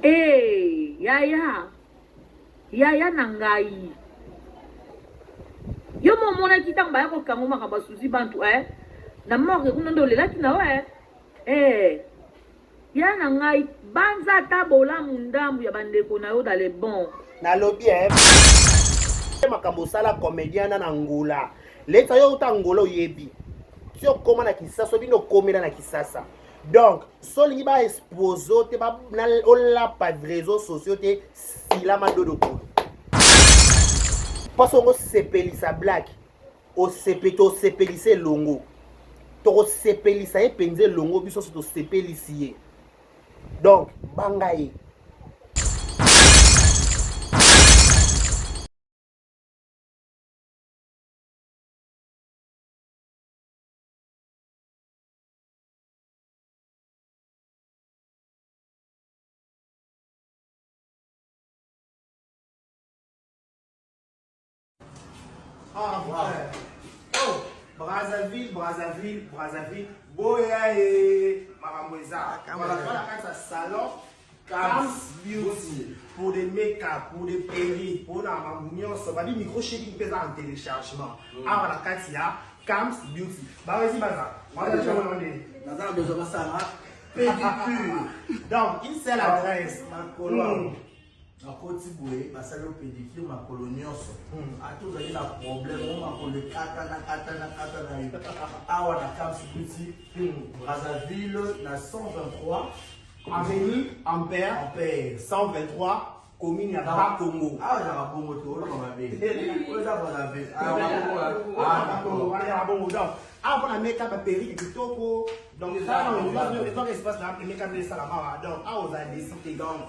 Eh, yaya na ngai. Yo mo mona kitang ba ko kango makamba susi bantu na moke kuna ndo lela kina we. Ya na ngai banza tabola mundambu ya bandeko na yo dale bon. Na lobby makambo sala comédien na ngula. Leta yo uta ngolo yebi. Tio koma na kisasa bino komela na kisasa. Donc, solingi ba exposo te ba na ola pa réseaux sociaux te sila mandodo ko. Parce qu'on sepelisa black o sepeto sepelise longo. To sepelisa e penze longo biso to sepelisier. Donc, bangaye. Ah, ouais. Oh, Brazzaville. Boya et Maramoueza. Voilà, dans salon. Cam's Beauty. Pour des make-up, pour des perruques, pour la mamouillon, ça va dire micro-shading pesant en téléchargement. Ah, voilà, Katia. Cam's Beauty. Bah, vas-y, Baza. Nazar besoin de ça, Pédicure. Donc, il sait l'adresse. na koti boye basali o pédicure makolo nyonso atozali na problème o makolo kata na yo awa na Cam's Beauty Brazzaville na 123 Avenue Ampère 123 commune ya Bakongo. awa ezaka bongo te oloba mabe oyo eza Brazzaville ah pour la make-up à Péri kitoko donc ça on va espace là pour make-up de salama donc ah on a décidé donc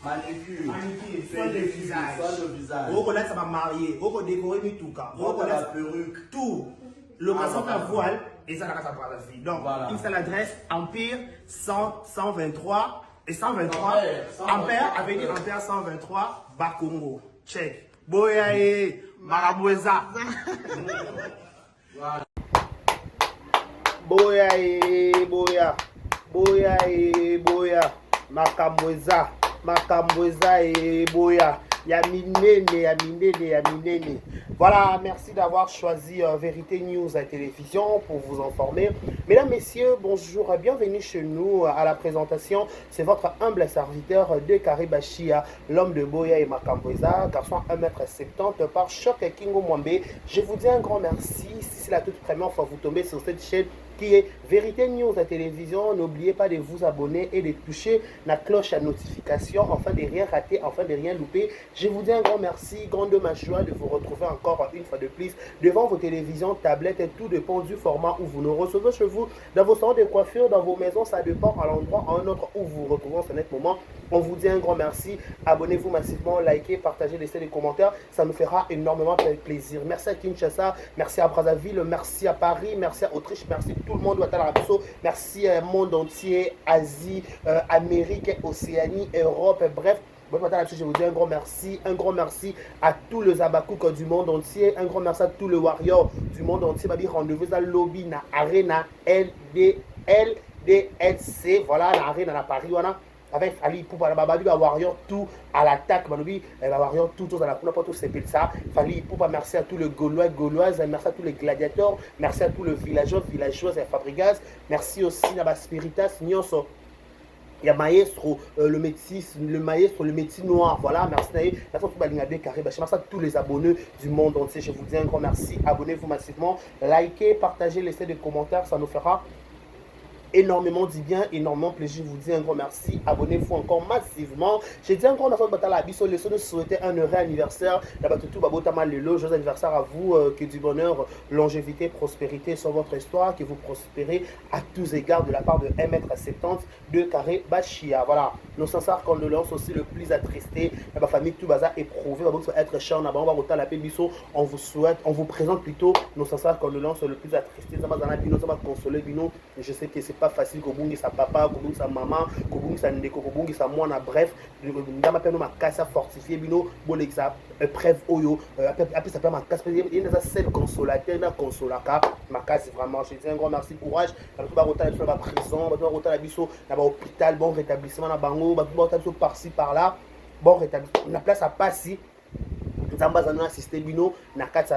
manicure soin de visage on connaît ça va marier on connaît décorer mituka on connaît la perruque tout location à voile et ça la casa Brazzaville donc il c'est l'adresse Empire 123 et 123 Ampère avenue Ampère 123 Bakongo check boya et Maramoueza. Boya Makamweza et boya ya minene. Voilà, merci d'avoir choisi Vérité News à télévision pour vous informer. Mesdames, messieurs, bonjour, bienvenue chez nous à la présentation. C'est votre humble serviteur de Karibachia, l'homme de Boya et Makamweza, garçon 1m70 par Choc Kingo Mwambe. Je vous dis un grand merci. Si c'est la toute première fois que vous tombez sur cette chaîne qui est Vérité News à télévision, n'oubliez pas de vous abonner et de toucher la cloche à notification afin de rien rater, afin de rien louper. Je vous dis un grand merci, grande ma joie de vous retrouver encore une fois de plus devant vos télévisions, tablettes et tout dépend du format où vous nous recevez chez vous, dans vos salons de coiffure, dans vos maisons, ça dépend à l'endroit à un autre où vous vous retrouvez en ce net moment. On vous dit un grand merci, abonnez-vous massivement, likez, partagez, laissez des commentaires, ça nous fera énormément plaisir. Merci à Kinshasa, merci à Brazzaville, merci à Paris, merci à Autriche, merci tout le monde, merci à monde entier, Asie, Amérique, Océanie, Europe, bref. Je vous dis un grand merci à tous les Abakouk du monde entier, un grand merci à tous les warriors du monde entier. Rendez-vous à lobby na arena LDLC, voilà la arena à Paris, voilà. Avec Ali pour la warrior tout à l'attaque, warrior tout à la couleur pour tout c'est ça. Fali pour merci à tous les Gaulois, Gauloises, merci à tous les gladiateurs, merci à tous les villageois, villageoises et fabrigas, merci aussi à la Spiritas, Nyonso. Il y a maestro, le maestro, le métier noir. Voilà, merci. Merci à tous les abonnés du monde entier. Je vous dis un grand merci. Abonnez-vous massivement. Likez, partagez, laissez des commentaires. Ça nous fera énormément du bien, énormément plaisir. Je vous dis un grand merci. Abonnez-vous encore massivement. J'ai dit un grand merci à la Bisso. Les de souhaiter un heureux anniversaire. Joyeux anniversaire à vous. Que du bonheur, longévité, prospérité sur votre histoire. Que vous prospérez à tous égards de la part de 1m70 de Carré Bachia. Voilà. Nos sincères condoléances aussi le plus attristé. La famille tout bazar éprouvé. Être cher. On vous souhaite, on vous présente plutôt nos sincères condoléances le plus attristé. Ça va consoler. Je sais que c'est c'est pas facile kobungisa papa kobungisa maman kobungisa ndeko kobungisa mwana bref ndama pe no makasa fortifier bino bolekisa preuve oyo après ça peut makasa il y a des seul consolateur na consolaka makasi vraiment je dis un grand merci courage na ba rota na ba prison ba rota na biso na ba hôpital bon rétablissement na bango ba rota biso par-ci par-là bon rétablissement na place à passer Nzamba Zano assisté bino na kati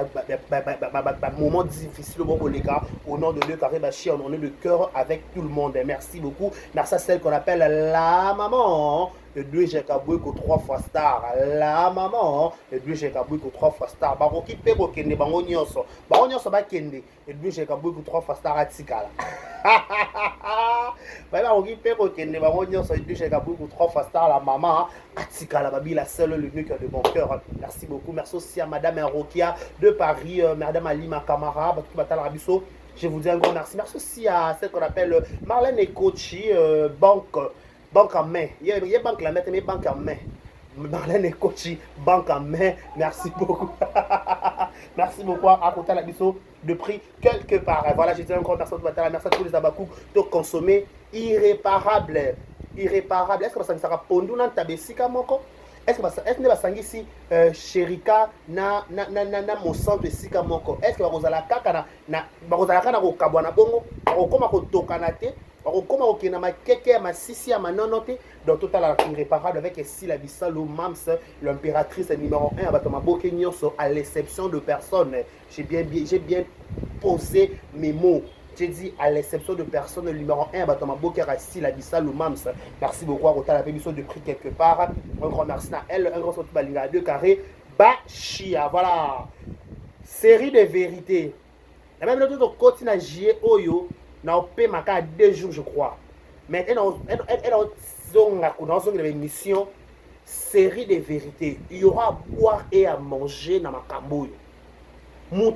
moment difficile bon les au nom de Dieu Carré Bachi on est de cœur avec tout le monde. Merci beaucoup. Merci à celle qu'on appelle la maman de 2 Jekabouiko 3 fois star. La maman de 2 Jekabouiko 3 fois star. Baroki peko kende bango nyonso. Bango nyonso ba kende de 2 Jekabouiko 3 fois star atikala. Baroki peko kende bango nyonso de 2 Jekabouiko 3 fois star la maman atikala babi la seule le mieux de mon cœur. Merci beaucoup. Merci aussi à Madame Rokia de Paris, Madame Alima Kamara, je vous dis un grand merci. Merci aussi à celle qu'on appelle Marlène Ekochi, banque en main. Il y a banque la main, mais banque en main. Marlène Ekochi, banque en main. Merci beaucoup. Merci beaucoup à côté la biso de prix quelque part. Voilà, j'ai dit un grand merci à tous les abakou de consommer irréparable. Irréparable. Est-ce que ça sera pondu dans ta besika moko? Est-ce que basangisi Sherika na mosanto esika moko? Est-ce que bakozala kaka na ko kabwana bongo bakokoma kotokana te bakokoma kokena makeke ya masisi ya manono te donc total irréparable avec Sila Bissalo Mams l'impératrice numéro 1 bato maboke nyonso à l'exception de personne. J'ai bien posé mes mots. J'ai dit à l'exception de personne le numéro 1 Batama Boker Assi la Bissalo Mams. Merci beaucoup à Rota la pémission de prix quelque part. Un grand merci à elle, un grand salut à 2 carrés. Bachia, voilà. Série de vérités. La même chose au continent J Oyo n'a pas maka 2 jours je crois. Mais elle a une émission série de vérités. Il y aura à boire et à manger dans ma camboyo.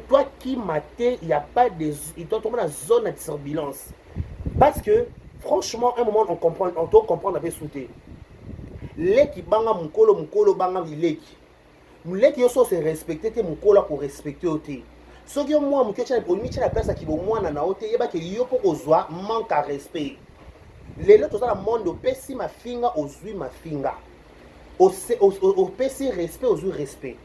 Toi qui maté, il n'y a pas de. Il doit tomber dans la zone de turbulence. Parce que, franchement, à un moment, on doit comprendre avec sauté. Leki banga mukolo banga vileki. Leki yoso se respecter, te mukolo pour respecter oté. Ce qui est moi, mukolo tchana pour la place qui va moi na oté, yeba ke yo pour ozwa manque à respect. Les autres dans le monde au pesi ma finga ozui ma finga. Au pesi respect ozui respect.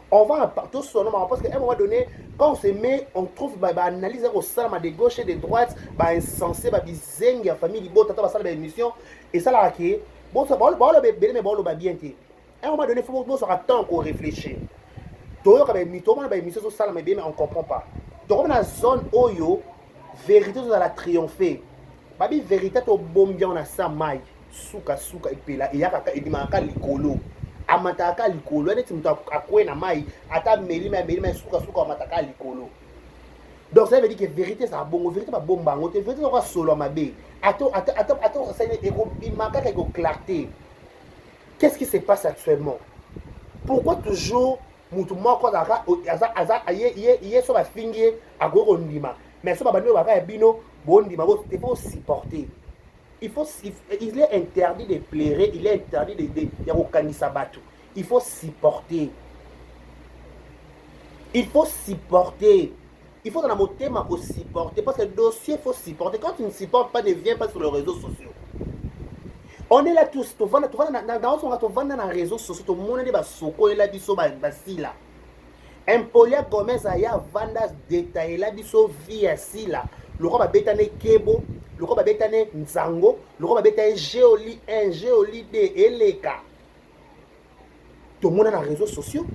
On va partout sur nous parce qu'à un moment donné, quand on se met, on trouve analyser au salama de gauche et de droite, insensé, bizeng, la famille, les beaux, tata, la émission, et ça là qui bon, ça va le bien. À un moment donné, il faut que nous temps qu'on réfléchisse. Tout le monde a émission sur salama mais on ne comprend pas. Donc, on a une zone où vérité dans la triompher. Babi vérité au bon bien on a ça maille, souka et puis là, il y a un likolo. Amataka likolo ene timuta akwe na mai ata melima suka amataka likolo. Donc ça veut dire que vérité ça bon vérité pas bon bango te vérité ko solo mabe attends ça il manque quelque clarté. Qu'est-ce qui se passe actuellement? Pourquoi toujours mutu moko zaka aza aye so ba fingi agoro ndima mais so ba bano baka bino bo ndima bo te faut supporter. Il est interdit de pleurer, il est interdit de rekanisa batu. Il faut supporter. Il faut supporter. Il faut dans la thème supporter. Parce que le dossier, il faut supporter. Quand tu ne supportes pas, ne viens pas sur les réseaux sociaux. On est là tous. Tu vas dans les réseaux sociaux. Tout le monde est là. Soko est là. Biso basila. Impolia Gomez aya vanda détaillé là. Biso via sila. Le roi va bétaner Kebo. Le roi va bétaner Nzango. Le roi va bétaner Géoli 1, Géoli 2 et les cas. Tout le monde dans les réseaux sociaux.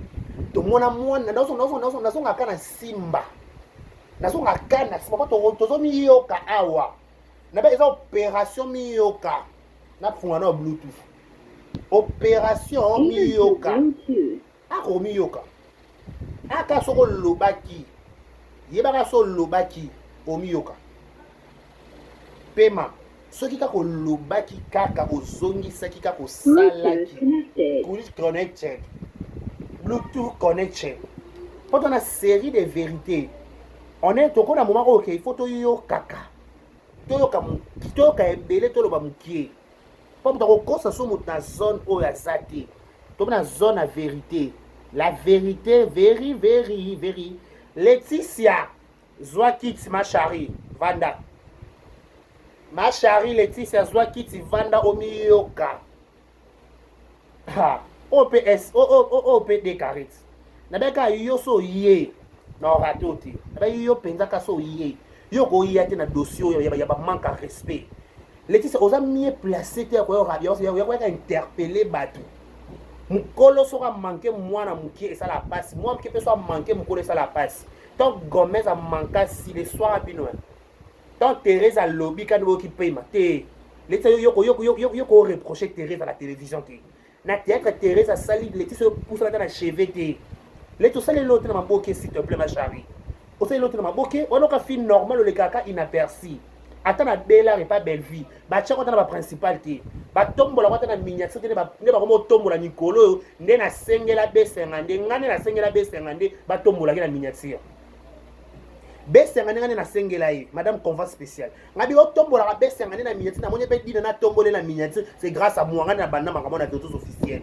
Tout le monde a moins. Nous sommes à Simba. Nous sommes à Kana. C'est pas tout Miyoka Awa. Nous avons une opération Miyoka. Nous avons un Bluetooth. Opération Miyoka. Ako Miyoka. Aka soko lobaki. Yebaka so lobaki o Miyoka. Pema. Soki kako lobaki kaka ozongi saki kako salaki. Bluetooth connected. Bluetooth connected. Quand on a série de vérités, on est au un moment où il faut to yo kaka. To ka ebele to loba mukie. Pas dans kosa so mut na zone o ya sati. To na zone à vérité. La vérité, very. Laetitia Zwakix Machari, Vanda. Ma chérie Laetitia zwa kiti vanda omiyoka. Ha, OPS, OPD Karit. Nabeka yo so ye. Na rato te. Nabeka yo penza ka so ye. Yo ko ye te na dossier ya ba manque de respect. Laetitia oza mieux placé te ko yo radio, yo ko interpeller batu. Mukolo sera manqué moi na mukie et ça la passe. Moi qui peut soit manqué mukolo ça la passe. Tant Gomez a manqué si le soir bino. Tant Thérèse a lobby quand vous qui paye ma té. Laetitia yo ko reprocher Thérèse à la télévision té. Na théâtre Thérèse a sali Laetitia pousse la dans la cheveux té. Laetitia sali l'autre na maboke s'il te plaît ma chérie. Au sali l'autre na maboke, on a ka film normal le kaka inaperçu. Attends na belle et pas belle vie. Ba tcha ko na principal té. Ba tombola ko na miniature té ba ko tombola Nicolo nde na sengela B50 ngane na sengela B50 ba tombola na miniature. B50 ngane na sengela ye madame convent spécial. Ngabi ko tombola ka B50 na miniature na monye pe dina na tombola na miniature, c'est grâce à moi ngane na banda makamo na photos officielles.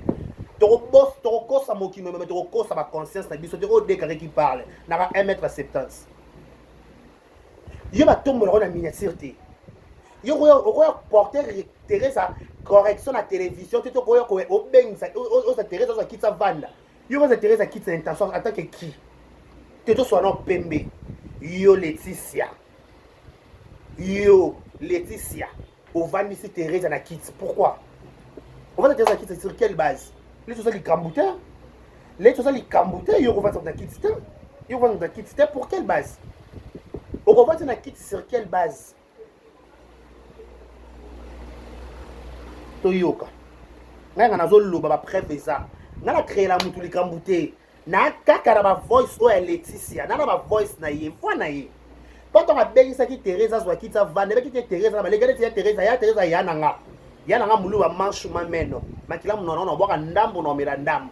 Toko boss toko kosa mokino mais toko kosa ba conscience na biso te o déclaré qui parle na 1m70. Yo ba tombola na miniature te. Yo ko porter Thérèse correction à télévision tu ko ko obenza o sa Thérèse o kitsa vanda. Yo ko sa Thérèse kitsa intention en tant que qui? Tu to so na pembe. Yo Laetitia. Yo Laetitia. Au vanisi Thérèse na kitsa. Pourquoi? On va Thérèse kitsa sur quelle base? Les choses les cambouta. Les choses les cambouta yo ko va na kitsa. Yo va na kitsa pour quelle base? On va na kitsa sur quelle base? Toyoka. Nga nazo loba ba preuve ça. Nga na créer la mutu likambute. Na kaka ba voice o Laetitia. Na ba voice na ye, foi na ye. Quand on a bengi ça qui Thérèse azwa kitsa vande, ba ki Thérèse na ba legale ti Thérèse ya nanga. Ya nanga mulu ba manche ma meno. Makila munono no boka ndambo no mela ndambo.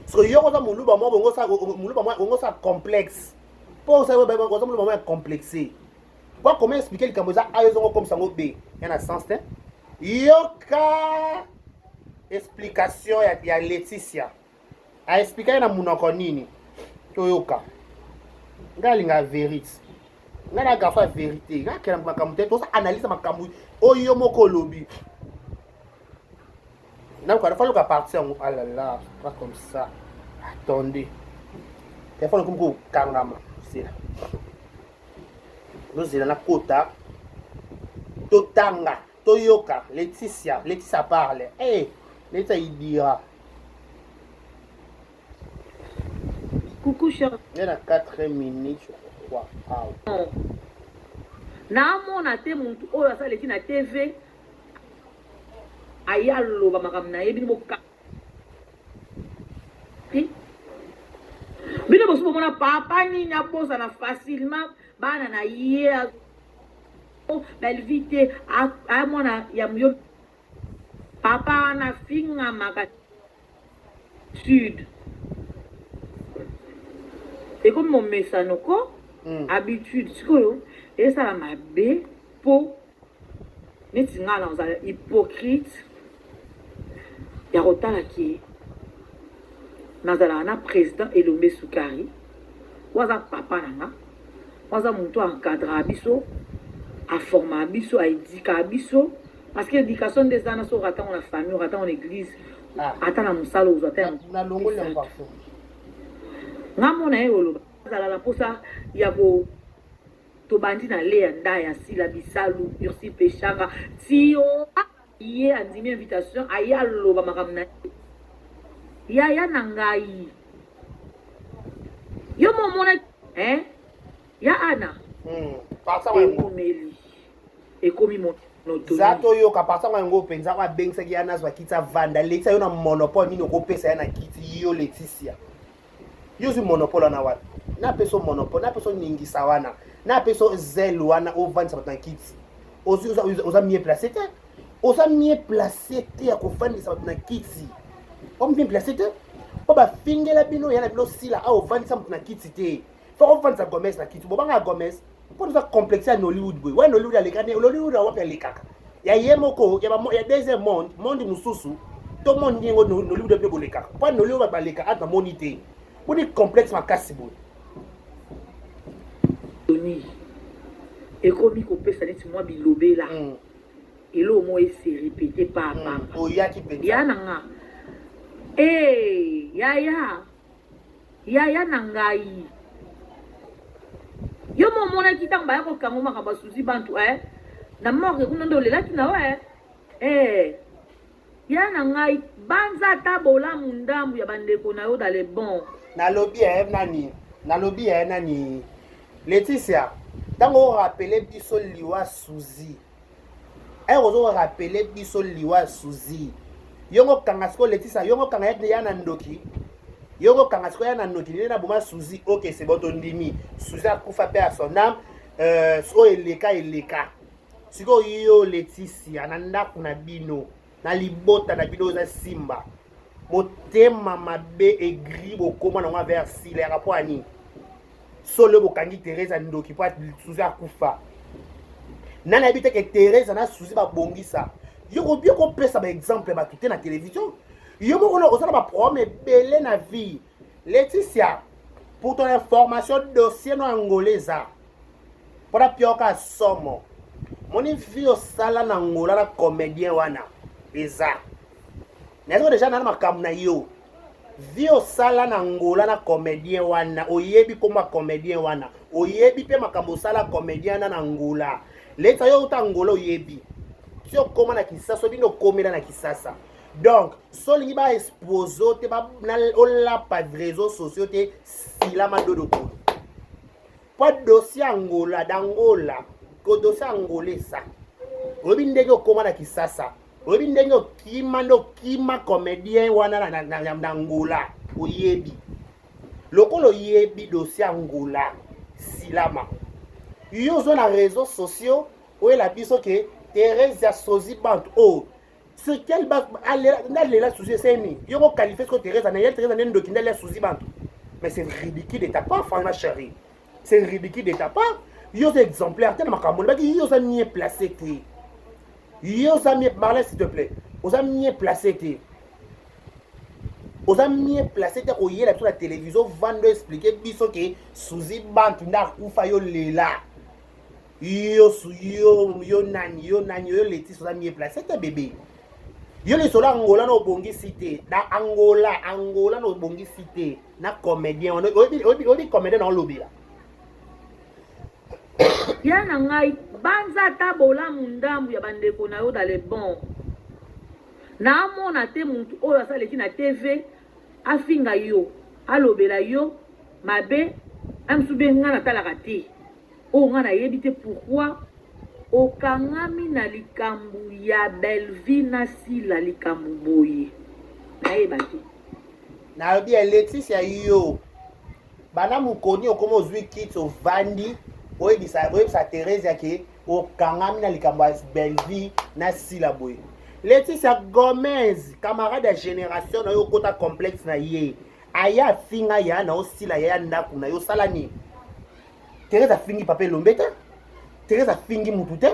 So yo ko za mulu ba mo bongo sa complexe. Pour ça ba ko za mulu ba mo complexé. Quoi comment expliquer le kamboza ayo zongo comme ça ngo B. Il y a sens hein? Yoka explication ya Laetitia. A expliquer na munoko nini? Toyoka. Ngalinga vérité. Ngana gafa vérité. Ngakela makambo te to analyse makambo oyo moko lobi. Na ko fallu ka partir en ah là là, pas comme ça. Attendez. Il faut comme kangama, c'est là. Nous na kota. Totanga. Toyoka, Laetitia parle. Eh, Laetitia il dira. Coucou cher. Il y a 4 minutes, je crois. Ah. Na mona te muntu oyo asaleki na TV. Ayalo ba makamna yebi ni boka. Bino bosu mona papa ni na posa na facilement bana na ye. Belle vite à mona ya myo papa na finga maka sud et comme mon message noko habitude sikoyo et ça m'a bé po neti ngala on hypocrite ya rotala ki nazala na président Elombe Sukari waza papa nanga waza muntu encadre biso à former biso, à éduquer biso, parce que l'éducation des gens sont ratés dans la famille, ratés dans l'église, ratés dans le salon, ratés dans le salon. Ngamona yolo, la posa yabo to bandi na le anda ya sila bisalu, ursi pechanga, si o yé andimi invitation, aya lo ba makamna. Ya nangai. Yo momona ya ana. Ekomi monotonie. Zato yo ka pasa kwa ngo penza kwa bengsa ki ana zwa kitsa vanda Laetitia yo na monopole nino ko pesa yana kiti yo Laetitia. Yo si monopole na wat. Na peso monopole, na peso ningisa wana. Na peso zelo wana o vanda sa kiti. Oza mieux placé te. Oza mieux placé te ya ko vanda sa kiti. O mieux placé te. O ba fingela bino yana bino sila a o vanda sa kiti te. Faut on vanda sa Gomez na kiti. Bo banga Gomez. Pour ça complexer à Nollywood boy. Ouais Nollywood a lekane, Nollywood a wapia lekaka. Ya yemoko, ya deuxième monde mususu. Tout le monde ningo Nollywood a pe lekaka. Pas Nollywood ba lekaka ata monité. Pour des complexes makasi boy. Tony. ekomi kopesa neti mwa bilobela elo mo ese répété papa oyaki penza ya nanga yaya na ngai yo momonaki ntango baya kokango makambo asusi bantu na morgue kuna nde olelaki na we ya na ngai banza ata bolamu ndambu ya bandeko na yo dale bon nalobi nani Laetitia ntango orapele biso liwa suzi rappeler biso liwa suzi yongo kanga siko Laetitia yongo kanga ya na ndoki yongo kanga siko ya na ndoki na boma suzi ok c'est bon ndimi suzi akufa pe à son âme so eleka siko yo Laetitia na ndako na bino na libota na bino za simba motema mabe aigri bokoma na vers sile ya rapport ani solo bokangi Teresa ndoki po suzi akufa nana habite que Teresa na suzi ba bongisa yo bien ko pesa ba exemple ba tout na télévision yo mo ko osala ba problème belé na vie Laetitia pour ton information dossier no angolesa pour la pioka somo moni vie osala na ngola na comédien wana eza nazo déjà na makambo na yo vie osala na ngola na comédien wana oyebi koma comédien wana oyebi pe makambo osala comédien na ngola leta yo uta ngola oyebi si okoma na kisasa bino komela na kisasa donc solingi ba exposo te ba na olapa réseaux sociaux te silama dodo ko pas dossier angola dangola ko dossier angolesa oyebi ndenge okoma na kisasa oyebi ndenge okima comédien wana na ngola oyebi lokolo oyebi dossier angola silama yo zo na réseaux sociaux où la biso que Teresa sozi bant sur quelle base la souci c'est ni yo ko qualifier que Teresa n'est document la souci bant mais c'est ridicule de ta part franchement chérie c'est ridicule de ta part yo c'est exemplaire tellement makambo ba yo ça mieux placé que yo ça mieux parler s'il te plaît aux a mieux placé que aux a mieux placé que au la sur la télévision vendre expliquer biso que souci bant na kufa yo lela yo nani yo Laetitia ça mieux placé que bébé yo les sola angola no bongi cité na angola no bongi cité na comédien obi comédien na lobby là ya na ngai banza ta bolamu ndambu ya bandeko na yo dale bon na mona te muntu oyo asaleki na TV afinga yo alobela yo mabe amsube nga na talaka te o nga na yebi te pourquoi okangami na likambu ya Belleville na sila likambu boye na yeba te na bi Laetitia yo bana mukoni okomo zwi kito vandi oyebi sa Teresa ke okangami na likambu ya Belleville na sila boye Laetitia Gomez camarade de génération na yo kota complexe na ye aya finga ya na osila ya ndako na yo salani Teresa fingi papel lombeta Teresa fingi mututé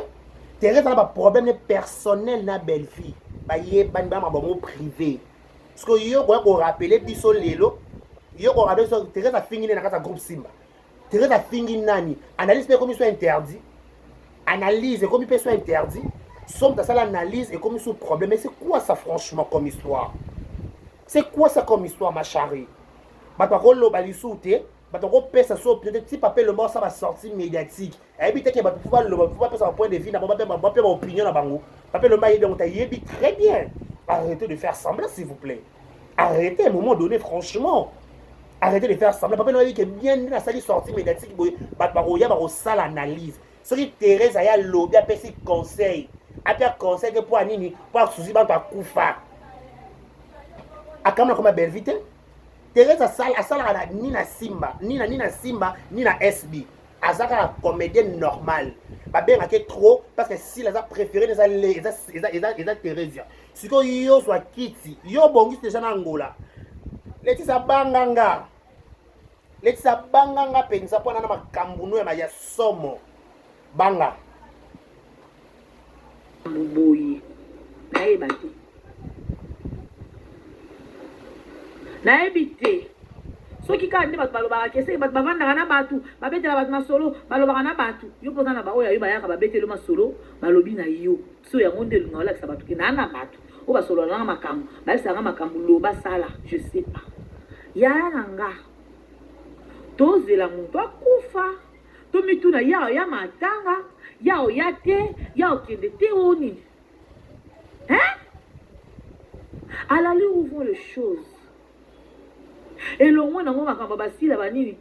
Teresa na ba problème personnel na Belleville ba ye ba mabongo privé parce que yo ko rappeler biso lelo yo ko rappeler so Teresa fingi na kata groupe Simba Teresa fingi nani analyse pe comme soit interdit analyse comme peut soit interdit somme ta sala analyse et comme sous problème mais c'est quoi ça franchement comme histoire c'est quoi ça comme histoire ma chérie ba to ko lo ba lisouté bato ko pesa so peut-être si papel le mot ça va sortir médiatique et puis que bato pouvoir passer un point de vue na ba opinion na bango papel le maï donc yebi très bien arrêtez de faire semblant s'il vous plaît arrêtez à un moment donné franchement arrêtez de faire semblant papel le maï que bien na sali sortie médiatique bato ba roya ba sale analyse ce qui Teresa ya lobby a pesi conseil que pour anini pour souci ba kufa akamna comme Belleville Teresa asala ni na Simba ni na SB azaka comédienne normale ba benga ke trop parce que si les a préféré les a Teresa siko yo soit kiti yo bongi déjà na Angola Laetitia banganga penza pona na makambu no ya somo banga boye naeba te nayebi te soki kaka nde bato balobaka kese bato bavandaka na bato babetela bato masolo balobaka na bato yo mpoza na baoyo yo bayaka babeteli masolo balobi na yo so yango nde elinga olakisa bato ke naa na bato oyo basololanga makambo balisaka makambo loba sala je sais pas yaya na nga tozela moto akufa tomituna yao ya matanga yao ya te yao kende te o nini hein alali ouvrons les choses elongwe nango makambo basila banini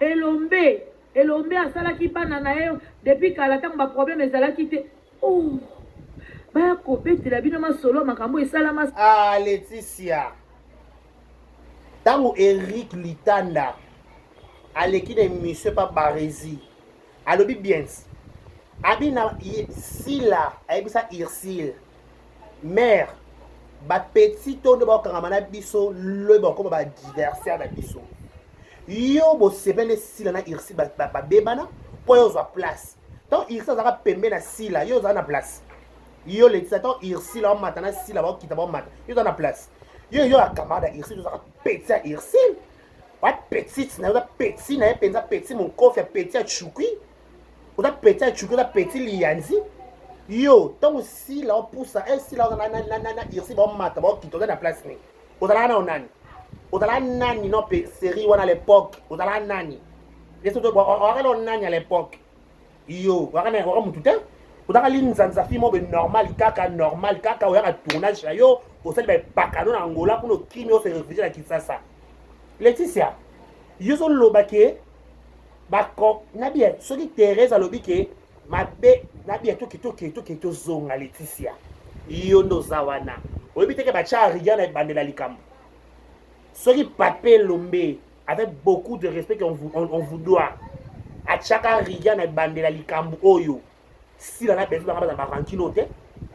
elombe asalaki bana na ye depuis kala ntango baproblème ezalaki te oh baya kobetela bino masolo makambo esalama Laetitia ntango Eric Litanda aleki na émission pa Barési alobi bien abi na sila ayebisa Ursule mère bapetit to nde bakokangama na biso loyi bakoma badiversaire na biso yo bosepele sila na Ursule babebana mpo yo ozwa place ntango Ursule azalaka pembe na sila yo ozala na place yo Laetitia ntango Ursule aomata na sila bakokita baomata yo ozala na place yo akamara na Ursule ozalaka petit ya Ursule wa petite na yo oza petit na ye mpenza petit monkofi ya petit ya chukwi oza petit ya chukwi oza petit liyanzi yo ntango sila opusa sila oza na Ursule baomata baokita oza na place nini ozalaka na onani ozalaka nani no mpe série wana à l'époque ozalaka nani owaka na onani à l'époque yo waka mutu te ozalaka linzanza fi mobe normal kaka oyaka tournage na yo osali bapakano na Angola kuna okimi ose réfugie na Kinshasa Laetitia yo ozoloba ke bako na bien soki Thérèse alobi ke mabe na bien toke tozonga Laetitia yo nde oza wana oyebi teke batya riga na ebandela likambo soki Pape Lombe avec beaucoup de respect qu'on vous doit atyaka riga na ebandela likambo oyo sila na bezu banga baza barankino te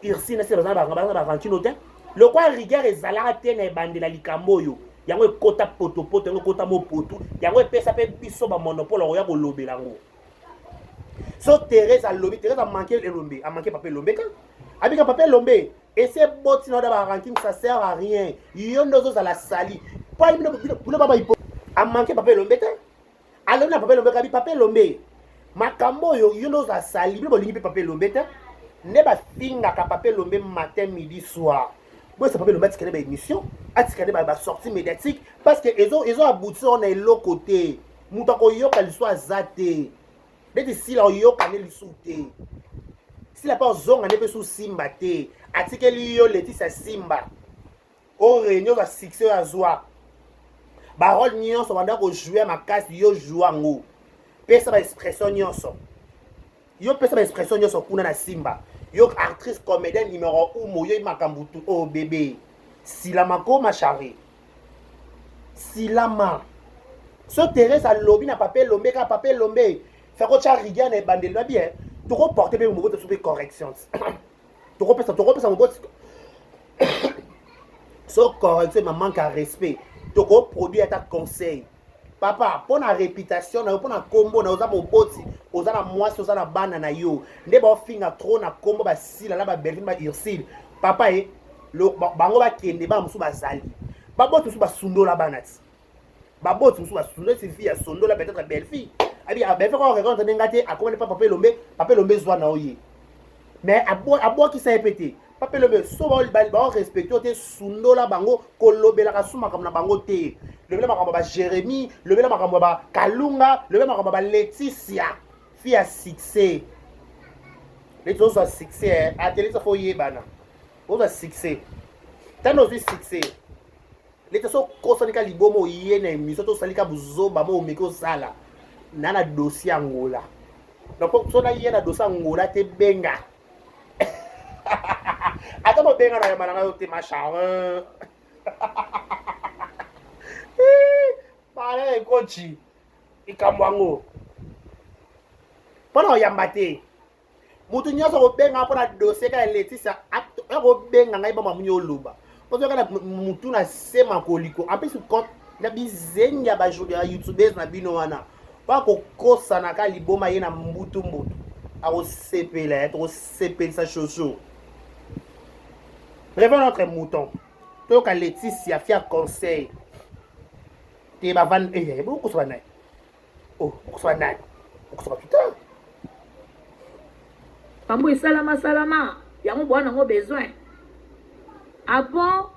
Ursule na sila baza barankino te lokwa riga ezalaka te na ebandela likambo oyo yango ekota potopoto yango ekota mopoto yango epesa mpe biso bamonopole oya kolobela yango so Thérèse alobi Thérèse amanke Elombe amanke Pape Lombe ka abika Pape Lombe ese boti na oda barankim ça sert à rien yo nde ozozala sali po bino baba ipo amanke Pape Lombe te alobi na Pape Lombe kabi Pape Lombe makambo oyo yo nde ozala sali bino bolingi mpe Pape Lombe te nde bafingaka Pape Lombe matin midi soir boye Pape Lombe atikane baémission atikane basortie médiatique parce que ezo abouti on a eloko te moto akoyoka liso aza te ndeti sila oyokane lisu te sila mpe ozonga nde mpe su simba te atikeli yo Laetitia simba o réunion za succès oyo azwa barole nyonso banda kojoue makasi yo joue yango pesa baexpression nyonso yo pesa baexpression nyonso kuna na simba yo actrice comédienne numéro 1 moyo makambo tu oh bébé silama koma charé silama so Thérèse alobi na Pape Lombe ka Pape Lombe fako tya riga na ebandeli na bien tokoporte mpe moboti so mpe corrections tokopesa moboti so correction ma manque à respect tokoproduire ata conseil papa mpo na réputation na yo mpo na kombo na yo oza moboti oza na mwasi oza na bana na yo nde baofinga trop na kombo basila na baberlin ba Ursule papa bango bakende bana mosusu bazali baboti mosusu basundola bana ti baboti mosusu basundola ti fille asondola peut-être belle fille abi belle fille kwa rekonte ndenga te akomane pa Pape Lombe zwa na oye mais abwakisa ye pe te Pape Lombe so baorespecte te sundola bango kolobelaka su makambo na bango te lobela makambo ba Jérémie lobela makambo ba Kalunga lobela makambo ba Laetitia fille à succès les autres succès atelier ça faut yebana autres succès tano zi succès les so kosanika libomo yé na émission to salika buzoba mo meko sala nana dossier Angola donc so na yé na dossier Angola te benga ata mo benga na yamana nga te machin pare kochi ikamwango pona yamba te mutu nyonso kobenga mpona dossier ka Laetitia akobenga ngai bama munyo oloba pozokana mutu na sema koliko en plus compte na bizengi ya bajournée ya youtubers na bino wana bakokosana ka liboma ye na mbutu akosepela tokosepelisa shosho revenons notre mouton toyoka Laetitia fia conseil te bavan beaucoup so nai oh beaucoup so nai beaucoup so putain pambo salama yango bwana ngo besoin avant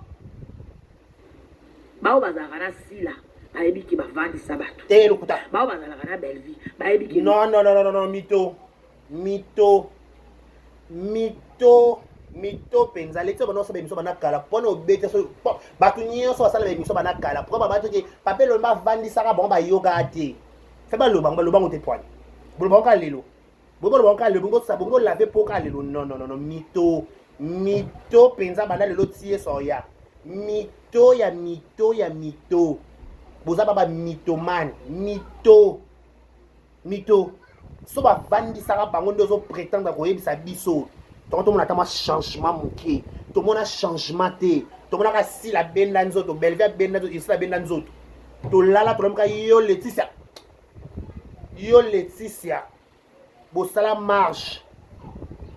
bao bazalaka na sila bayebi ki bavandisa bato te lokuta bao bazalaka na belle vie bayebi ki non mito penza leti bana so bemiso bana kala pona obete so bato nyonso basala bemiso bana kala pourquoi bato ke pape lo bavandisaka bango bayoka te fe baloba ngo te poani boloba ka lelo boloba ka lelo bongo lave po ka lelo non mito penza bana lelo tie soya mito boza baba mitoman mito so bavandisaka bango nde ozoprétendre koyebisa biso tongo tomona ata mwa changement moke tomona changement te tomonaka sila benda nzoto belvia benda nzoto isila benda nzoto tolala tolamuka yo Laetitia bosala marche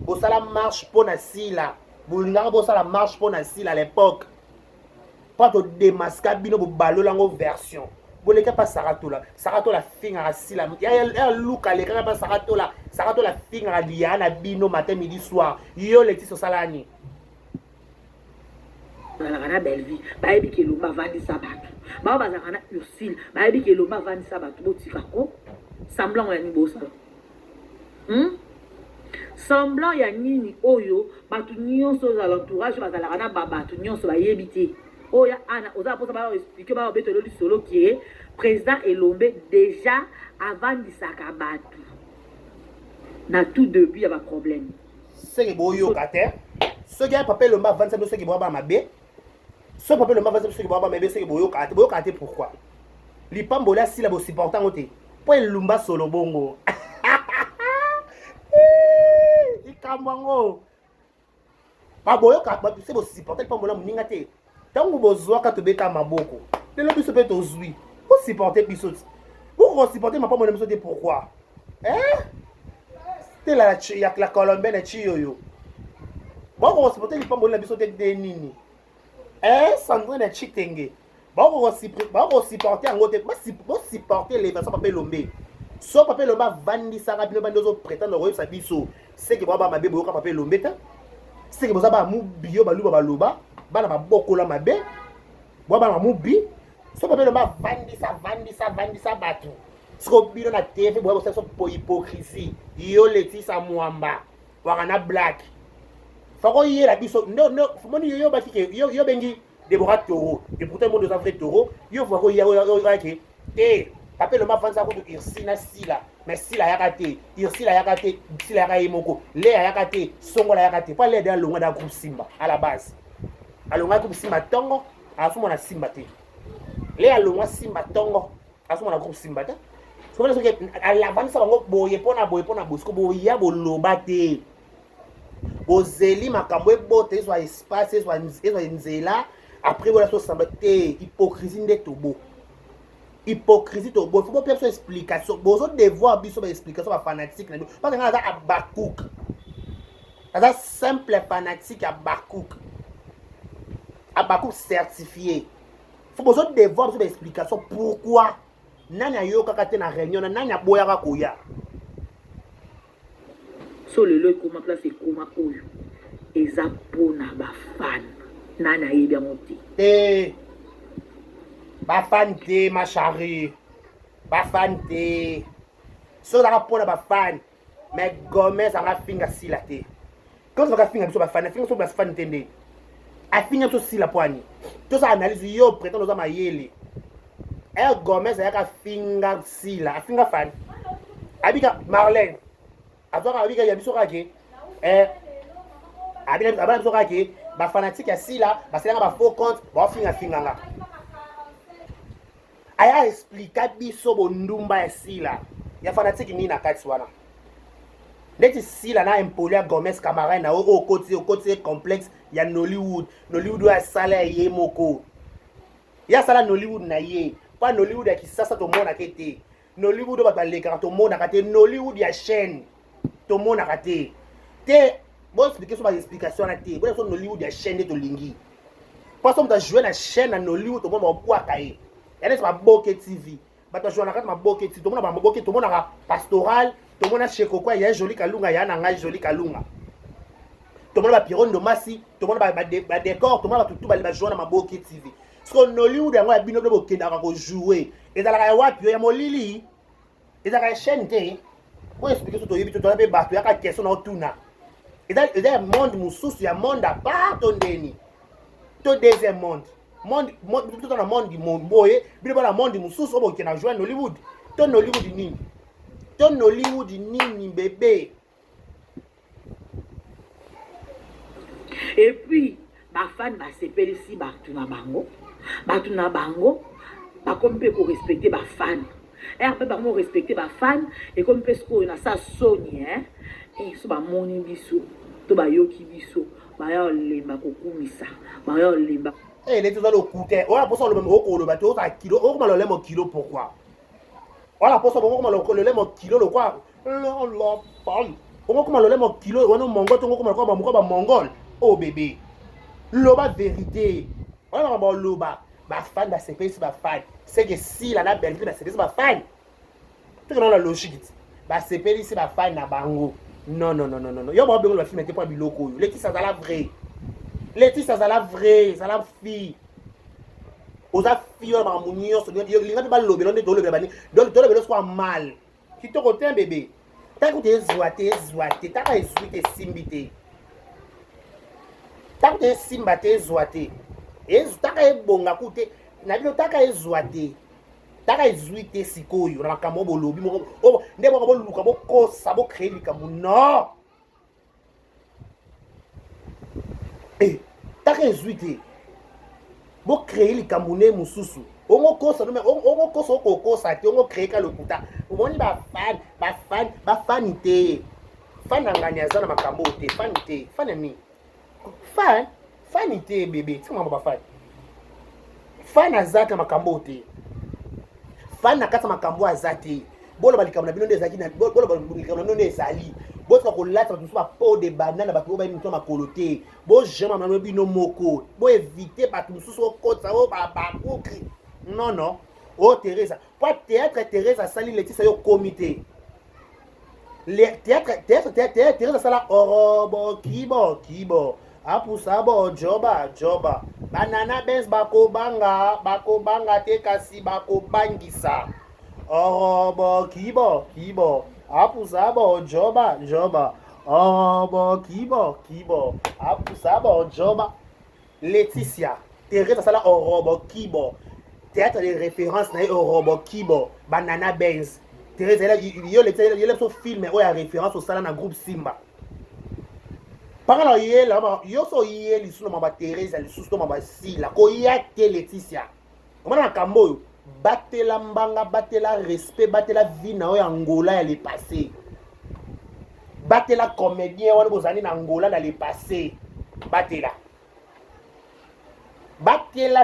mpo na sila bolingaka bosala marche mpo na sila à l'époque mpo todemaska bino bobalolango version boleka pa saratola fingaka sila ya luka lekaka pa saratola fingaka liya na bino matin midi soir yo Laetitia osalani bazalaka na belle vie bayebi ke elomba avandisa bato bao bazalaka na usile bayebi ke elomba avandisa bato botika ko semblant ya nini bosala semblant ya nini oyo bato nyonso oyo l'entourage bazalaka na babato nyonso bayebi te oyo ana ozala mposa baexplike baobetelo lisolo ke président elombe déjà avandisaka bato na tout début ya baproblème seke boyoka te soki ya papa elombe avandisa biso soki boyaba mabe soki papa elombe avandisa biso soki boyaba mabe soki boyoka te pourquoi lipamboli asila bosupportango te mpo elumba solo bongo likambo yango baboyoka se bosupporte lipamboli ya moninga te ntango bozwaka tobeta maboko lelo biso mpe tozwi bosupporte biso ti bokosupporte mapamboli na biso te pourquoi te la colombienne ci yoyo bokosupporte lipamboli na biso te de nini sandrine ya ci tenge bakosupporte yango te bosupporte les version papa elombe so papa elombe avandisaka bino bandi ozoprétendre koyebisa biso seke boya bamabe boyoka papa elombe te seke boza bamubi yo baluba baloba bana babokola mabe boya bana bamubi so papa elombe avandisa bato siko bino na tv boya bosala so po hypocrisie yo Laetitia mwamba waka na black fako yela biso moni yo bakike yo bengi Deborah Toro et pourtant monde de vrai Toro yo fako ya ke papa elombe avandisa kutu irsina sila mais sila yaka te irsila yaka te sila yaka ye moko lea yaka te songola yaka te pa lea de alonga da groupe simba à la base alonga groupe simba tongo asomona simba te lea alonga simba tongo asomona groupe simba te soki soki alavandisa bango boye mpona bosiko boya boloba te bozeli makambo ebota ezwa espace ezwa nzela après bola sosamba te hypocrisie nde tobo hypocrisie tobo faut bopia biso explication bozo devoir biso baexplication bafanatique na biso parce que nga aza abakouk aza simple fanatique abakouk certifié faut bozo devoir biso baexplication pourquoi nani ayokaka te na réunion na nani aboyaka koya so lelo ekoma place ekoma oyo eza mpona bafane nani ayebi yango te bafane te ma chérie bafane te soki ozaka mpona bafane mais Gomez anga finga sila te comme soka finga biso bafane afinga biso bafane te nde afinga biso sila pwani tosala analyse yo prétendre oza mayele Gomez ayaka finga sila afinga fane abika Marlène azwaka abika ya biso kake abana biso kake bafanatique ya sila baselanga bafaux compte baofingafinganga aya explika biso bondumba ya sila ya fanatique nini na kati wana ndeti sila na impoli ya Gomez camarade na oyo okoti complexe ya Nollywood oyo asala ye moko ye asala Nollywood na ye pa Nollywood ya kisasa tomonaka te Nollywood oyo bato balekaka tomonaka te Nollywood ya chaîne tomonaka te boexplike so baexplication wana te bona so Nollywood ya chaîne nde tolingi mpo so moto ajoué na chaîne na Nollywood tomona babwaka ye Il y a des Maboke TV. Bato jouer na kati Maboke TV. Tout le monde a Maboke, tout le monde a pastoral, tout le monde a Chekoko, il y a joli kalunga, il y a un joli kalunga. Tout le monde a Piron de Massi, tout le monde a décor, tout le monde a tout va jouer na Maboke TV. Parce que Nollywood a bino de Bokenda ko jouer. Et dans la wapi, il y a Molili. Et dans la chaîne té. Pour expliquer tout yebi tout na be bato ya ka question na tuna. Et dans un monde mususu ya monde à part tondeni. Tout deuxième monde. Tout dans le monde du monde boye, bino ba monde mususu obo kena jouer Nollywood. Ton Nollywood nini? Ton Nollywood nini bébé? Et puis, ma fan va s'appeler ici Batuna Bango. Batuna Bango, comme peut respecter ma fan. Et après, par respecter ma fan, et comme peut ce qu'on a ça Sony, hein. Et ce va mon biso, to ba yoki biso, ba ya lemba kokumisa, ba ya lemba. Eh, les tout dans le côté. On a pour ça le même au le bateau à kilo, on va le lait mon kilo pourquoi? On a pour ça on va le lait mon kilo le quoi? On l'a parlé. On va comment le lait mon kilo, on a mongol, on va comment ba mongol. Oh bébé. Loba vérité. On a ba loba. Ba fan ba c'est pas fan. C'est que si la na belle c'est pas fan. Tu connais la logique. Ba c'est pas ici ba fan na bango. Non. Yo ba bengo le film était pas biloko. Laetitia ça la vraie. Laetitia ça la vraie, ça la fille. Oza fille ba munio, yo linga ba lobe non de dolo be bani. Donc dolo be soit mal. Qui te retient bébé. Tant que tu zoité, t'as pas zoité simbité. Tant que simba te zoité. Et taka bonga kute na bino taka ezwate taka ezwite sikoyo na makambo bolobi moko o nde moko boluka boko sabo créer likambo non taka ezwite bo créer likambo ne mususu ongo kosa no ongo kosa okokosa te ongo créer ka lokuta omoni ba fan te fan ngani azana makambo te fan ni fan te bébé tu m'as pas fan fan azata makambo te fan nakata makambo azate bolo balikambo na bino nde ezaki na bolo balikambo na nde ezali boto ko lata tout ba pot de banane ba to ba ni to makolo te bo jema na bino moko bo éviter ba tout so kota o ba kokri non oh Teresa pas théâtre Teresa sali Laetitia yo comité le théâtre Teresa sala orobo kibo apusabo joba banana bens bako banga te kasi bako bangisa orobo kibo apusabo joba orobo kibo apusabo joba Laetitia Teresa sala orobo kibo théâtre de référence na orobo kibo banana bens Teresa yo le so film o ya référence au sala na groupe Simba. Par là, yo so yé li sous ma Teresa li sous ma si la ko ya te Laetitia. On na kambo batela mbanga batela respect batela vie na o ya Angola ya le passé. Batela comédien wana bozani na Angola na le passé. Batela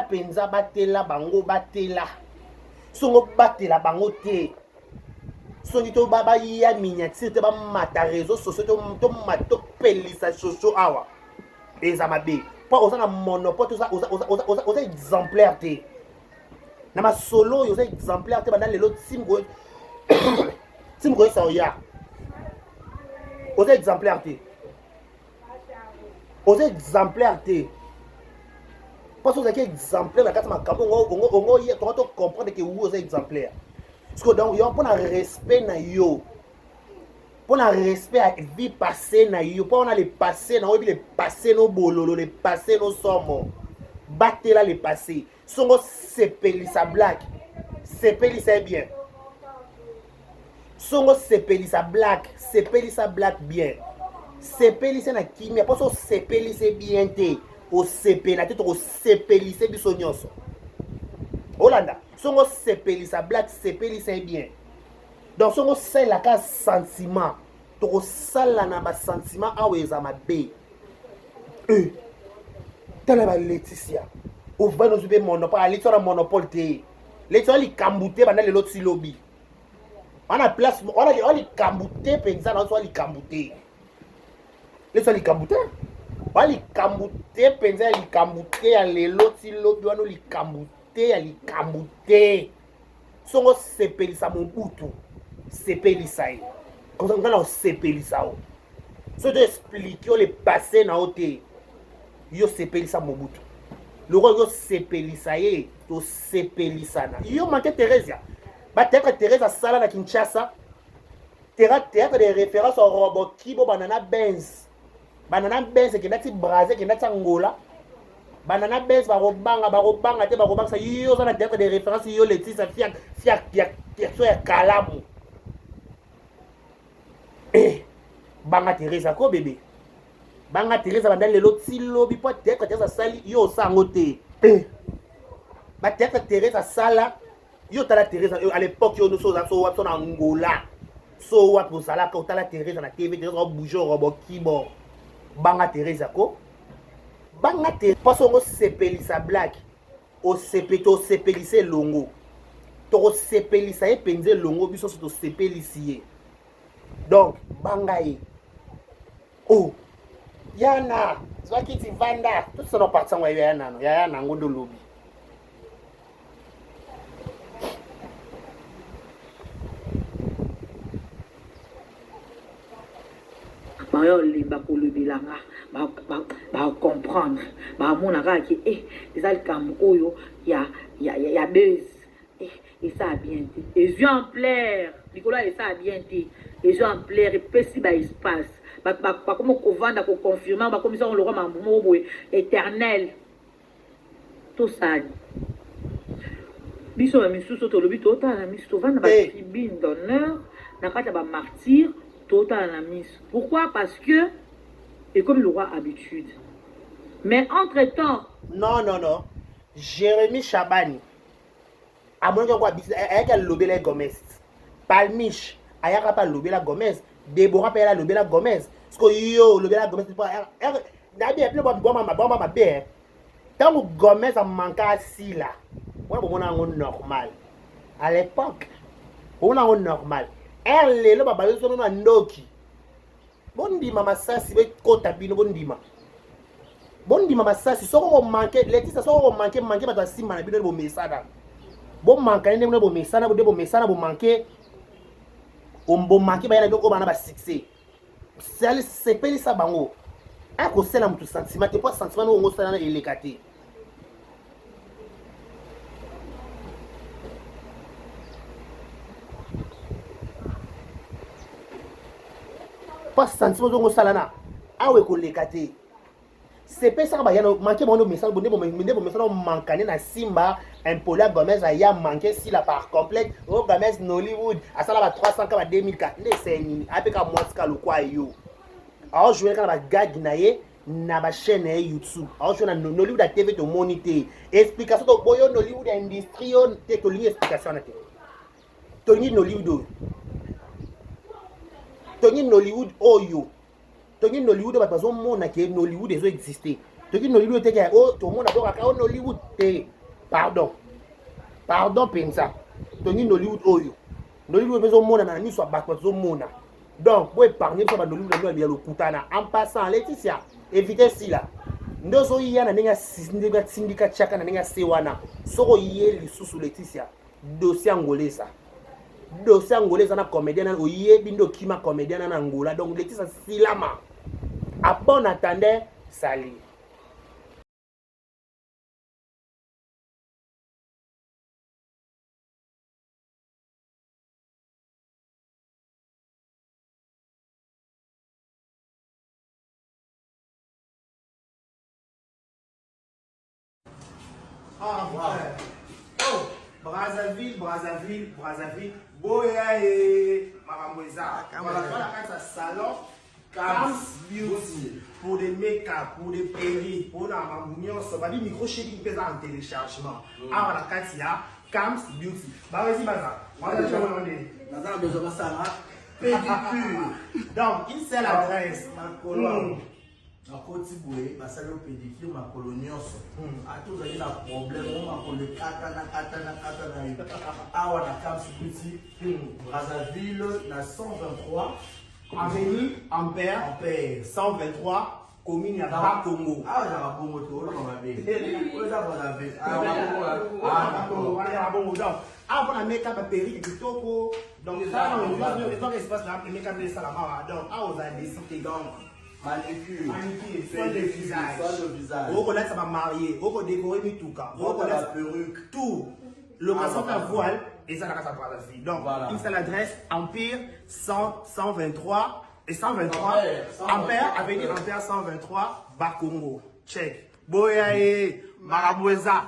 penza batela bango batela. Songo batela bango te. Songi to baba ya miniature te ba mata réseaux sociaux to mato pelisa socio awa eza mabe po oza na monopole to oza exemplaire te na ma solo oza exemplaire te bana lelo tim go sa ya oza exemplaire te parce que oza exemplaire na kati makambo ongo ye to comprendre que oza exemplaire. Parce que donc, pour un respect na yo, pour un respect à vie passée na yo, pour on a les passés, les passés nos bololo, les passés nos sommes, battez là les passés. Songo sepeli sa blague, sepeli sa bien. Songo sepeli sa blague bien. Sepeli sa na kimia, parce que sepeli c'est bien te, au sepeli na tête au sepeli c'est bisognoso. Hollanda. Songo sepeli sa blague sepeli c'est bien. Donc songo c'est la case sentiment. To sala na ba sentiment aweza mabe. Tala ba Laetitia. O va nous be monopole, ali tsora monopole te. Laetitia li kambute bana le lotsi lobby. On a place, on a li kambute penza na so li kambute. Laetitia li kambute. On li kambute penza li kambute ya le lotsi lobby wana li kambute. te ya likambo te songo sepelisa Mobutu sepelisa ye comme ça ngana osepelisa o so to explique yo le passé na o te yo sepelisa Mobutu loko yo sepelisa ye to sepelisana yo manke Thérèse ba Thérèse sala na Kinshasa théâtre de référence au robot Kibo Banana Benz qui nati Brazil qui nati Angola Banana Benz barobanga te barobanga yo ça na théâtre de référence yo leti ça fiak ya kalamu banga Teresa ko bébé banga Teresa bandale lelo tilobi po théâtre Teresa sali yo sango te ba théâtre Teresa sala yo tala Teresa à l'époque yo no so na Angola so what vous allez quand la Thérèse na TV Thérèse bouger robot Kibo banga Thérèse ko banga te paso ngo sepelisa black o sepeto sepelise longo to sepelisa e penze longo biso to sepelisier donc banga e oh yana zwaki tivanda tout ça no parti ngwa yana no yana ngondo lobi limba kolobilanga ba comprendre ba monaka ki eza likambo oyo ya base et ça a bien été exemplaire Nicolas et ça a bien été exemplaire et pesi ba espace ba comme kovanda ko confirmer ba comme ça on le roi mambo boy éternel tout ça biso ba misusu to lobi to ta na misu to vanda ba tribune d'honneur na kata ba martyr total la mise. Pourquoi? Parce que, et comme le roi habitude. Mais entre-temps... Non. Jérémy Chabani. À mon avis, il y a lobé la Gomez. Palmiche, il y a pas lobé la Gomez. Déborah, il y a lobé la Gomez. Parce que yo, lobé la Gomez, c'est pas... D'habitude, il y a ma belle. Tant que Gomez a manqué assis là, on a un normal. À l'époque, on a un normal. Elle le baba yo na ndoki bondima masasi be kota bino bondima masasi soko manke letisa soko manke ba simba na bino bo mesana bo manka ne bo mesana bo manke ombo manke ba yana bino ko bana ba succès c'est peli sa bango ako sela mutu sentiment te pas sentiment no ngo sala na elekati pas sentiment zongo salana awe ko lekate c'est pas ça ba yana manquer mon message bonne message mankane na simba impola Gomez aya manqué si la par complète au Gomez Nollywood à ça là 300 ka 2004 ne c'est ni apeka mwaska lokwa yo alors jouer quand ba gag naye na ba chaîne YouTube alors jouer na Nollywood à TV to moniter explication to boyo Nollywood industrie te to ligne explication na te to ni Nollywood Tony Nollywood oyo Tony Nollywood ba bazo mona ke Nollywood ezo exister Tony Nollywood te ke o to mona to ka Nollywood te pardon pensa Tony Nollywood oyo Nollywood bezo mona na miso ba bazo mona donc bo épargner so ba Nollywood na ya lokutana en passant Laetitia éviter sila ndozo iya na ninga sindika sindika chaka na ninga sewana soko yé lisusu Laetitia dossier angolesa na comédien o yebi ndo kima comédien na Angola donc Laetitia silama a bon attendant sali Brazzaville. Boya et Maramoueza. Voilà, dans salon, Camps Beauty. Pour des make-up, pour des perruques, pour la mamouillon, ça va dire micro-chérie qui pèse en téléchargement. Ah, voilà, Katia, Camps Beauty. Bah, vas-y, Baza. Moi, je vais vous demander. Baza, besoin de ça, pédicure. Donc, il sait l'adresse. Na koti boye basali pédicure ma colonioso ato zali na problème on ma ko le kata na yo awa na Camps Beauty Brazzaville na 123 avenue Ampère 123 commune ya Congo awa na Congo to na mabe eza Brazzaville. Ah, on a make-up à Péry et Kitoko. Donc, ça, les autres espaces là, les make-up de Salama. Donc, ah, on a décidé donc. Manicure. Soin le visage. On connaît ça va marier. On peut décorer mi tout cas. On connaît la perruque. Tout. Le maçon à voile et ça la casa Brazzaville. Donc, une seule adresse, Empire 123 et 123. Ampère, avenue Ampère 123, Bakongo. Check. Boyae, Maraboueza.